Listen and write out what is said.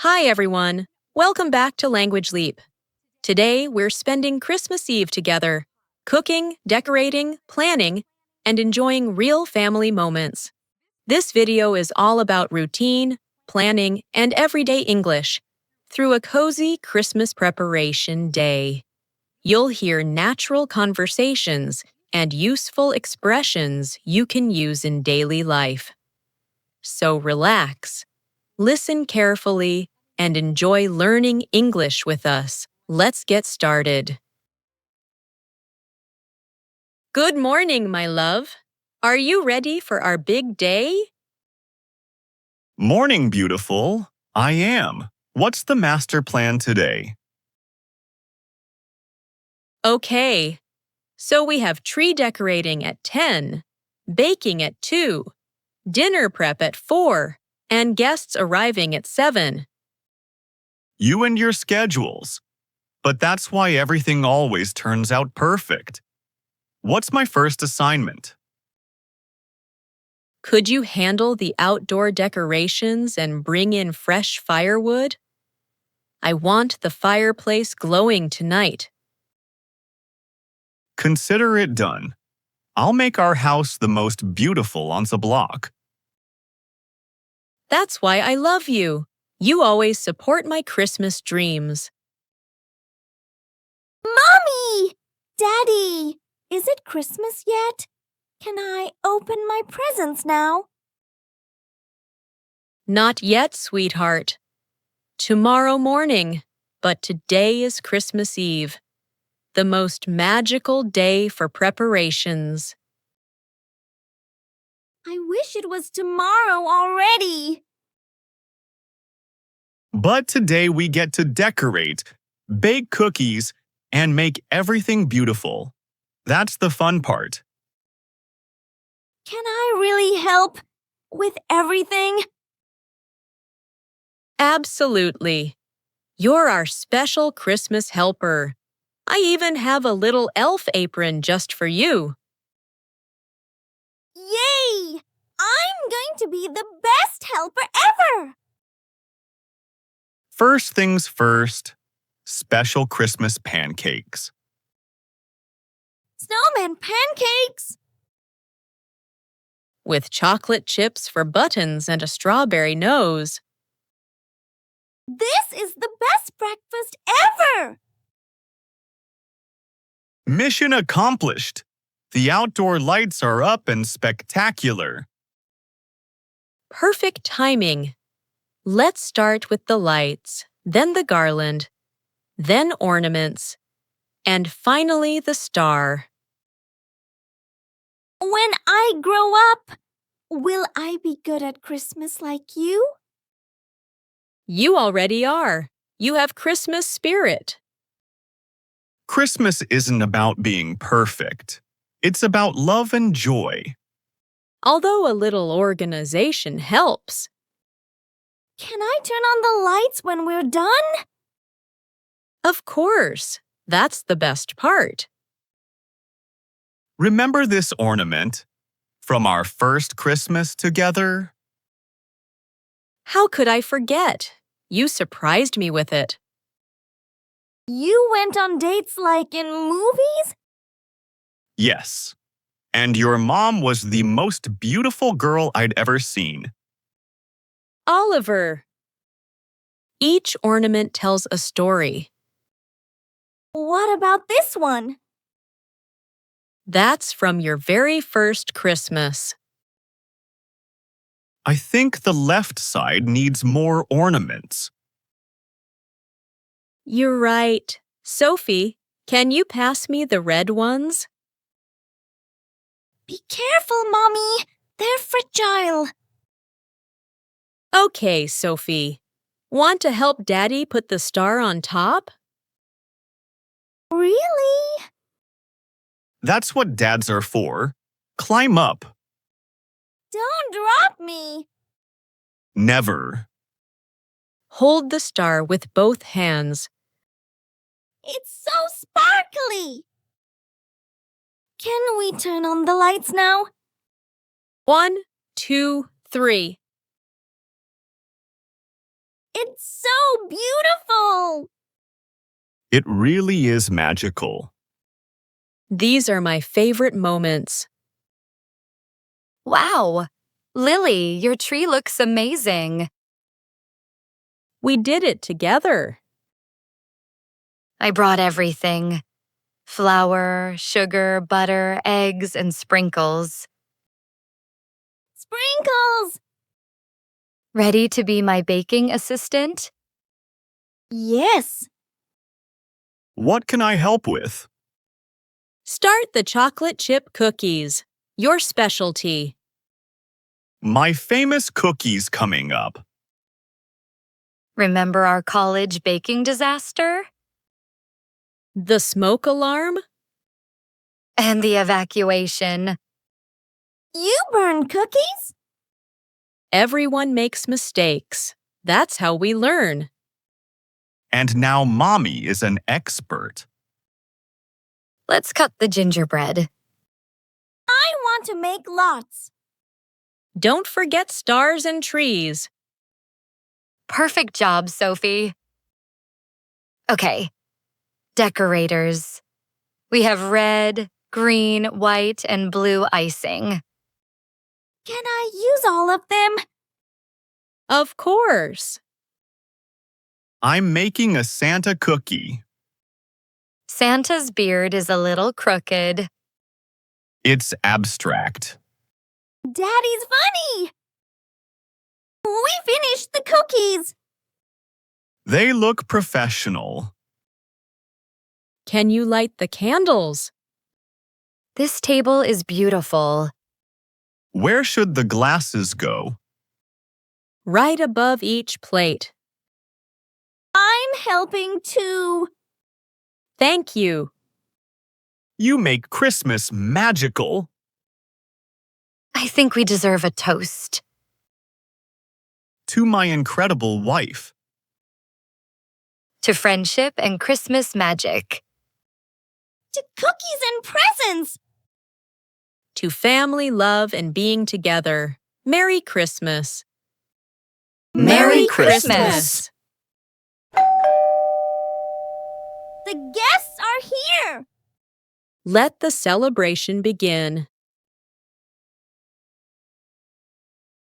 Hi, everyone. Welcome back to Language Leap. Today, we're spending Christmas Eve together, cooking, decorating, planning, and enjoying real family moments. This video is all about routine, planning, and everyday English through a cozy Christmas preparation day. You'll hear natural conversations and useful expressions you can use in daily life. So relax, listen carefully, and enjoy learning English with us. Let's get started. Good morning, my love. Are you ready for our big day? Morning, beautiful. I am. What's the master plan today? Okay, so we have tree decorating at 10, baking at 2, dinner prep at 4, and guests arriving at 7. You and your schedules. But that's why everything always turns out perfect. What's my first assignment? Could you handle the outdoor decorations and bring in fresh firewood? I want the fireplace glowing tonight. Consider it done. I'll make our house the most beautiful on the block. That's why I love you. You always support my Christmas dreams. Mommy! Daddy! Is it Christmas yet? Can I open my presents now? Not yet, sweetheart. Tomorrow morning, but today is Christmas Eve, the most magical day for preparations. I wish it was tomorrow already. But today we get to decorate, bake cookies, and make everything beautiful. That's the fun part. Can I really help with everything? Absolutely. You're our special Christmas helper. I even have a little elf apron just for you. Yay! I'm going to be the best helper ever! First things first, special Christmas pancakes. Snowman pancakes! With chocolate chips for buttons and a strawberry nose. This is the best breakfast ever! Mission accomplished. The outdoor lights are up and spectacular. Perfect timing. Let's start with the lights, then the garland, then ornaments, and finally the star. When I grow up, will I be good at Christmas like you? You already are. You have Christmas spirit. Christmas isn't about being perfect. It's about love and joy. Although a little organization helps. Can I turn on the lights when we're done? Of course, that's the best part. Remember this ornament from our first Christmas together? How could I forget? You surprised me with it. You went on dates like in movies? Yes. And your mom was the most beautiful girl I'd ever seen. Oliver. Each ornament tells a story. What about this one? That's from your very first Christmas. I think the left side needs more ornaments. You're right. Sophie, can you pass me the red ones? Be careful, Mommy. They're fragile. Okay, Sophie. Want to help Daddy put the star on top? Really? That's what dads are for. Climb up. Don't drop me. Never. Hold the star with both hands. It's so sparkly. Can we turn on the lights now? 1, 2, 3. It's so beautiful! It really is magical. These are my favorite moments. Wow! Lily, your tree looks amazing. We did it together. I brought everything. Flour, sugar, butter, eggs, and sprinkles. Sprinkles! Ready to be my baking assistant? Yes. What can I help with? Start the chocolate chip cookies, your specialty. My famous cookies coming up. Remember our college baking disaster? The smoke alarm? And the evacuation. You burn cookies? Everyone makes mistakes. That's how we learn. And now Mommy is an expert. Let's cut the gingerbread. I want to make lots. Don't forget stars and trees. Perfect job, Sophie. Okay, decorators. We have red, green, white, and blue icing. Can I use all of them? Of course. I'm making a Santa cookie. Santa's beard is a little crooked. It's abstract. Daddy's funny! We finished the cookies! They look professional. Can you light the candles? This table is beautiful. Where should the glasses go? Right above each plate. I'm helping too. Thank you. You make Christmas magical. I think we deserve a toast. To my incredible wife. To friendship and Christmas magic. To cookies and presents! To family, love, and being together. Merry Christmas. Merry Christmas. The guests are here! Let the celebration begin.